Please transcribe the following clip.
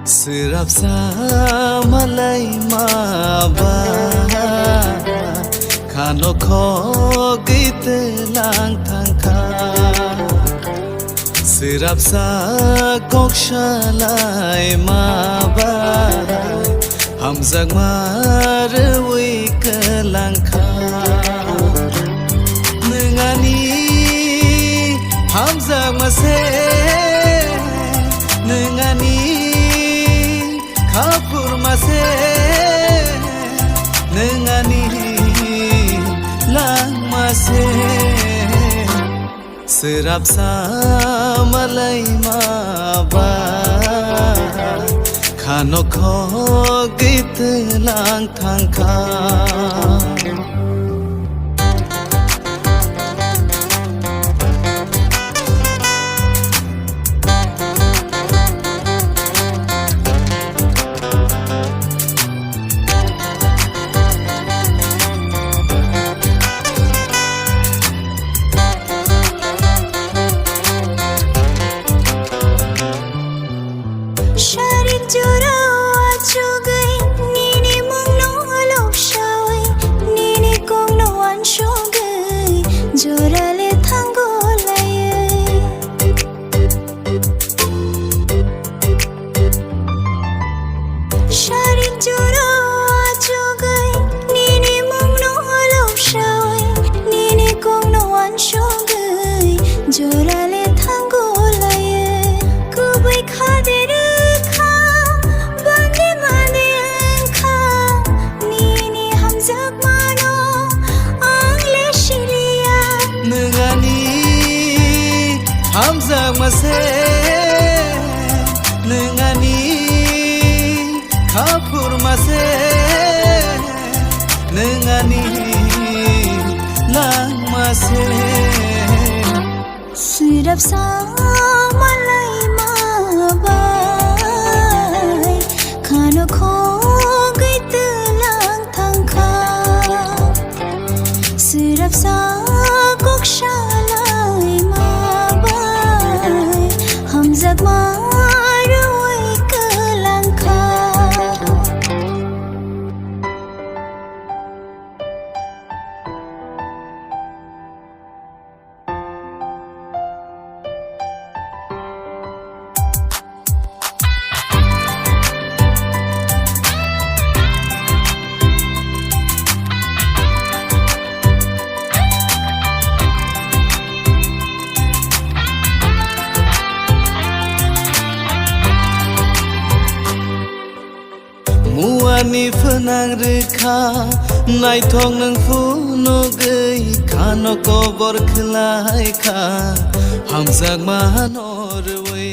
Sirap sa malay maba Khano kho gite lang thang kha Sirap sa kok shalai maba Hamzak mar wi ke lang kha Nengani hamzak mase Nengani Kapur mase Nengani lang mase Sirap sa malay maba Khano kho git lang thang kha Hamzak mase Nengani Kapur mase Nengani lang mase Sirap sa malay mabay Khano kho gite lang thang kha Sirap sa kok shalai Hamzak mar wi ke lang kha Muani phenang rekha Nai thong nang phu no gei Khano ko bor khlai kha Hamzak ma nor we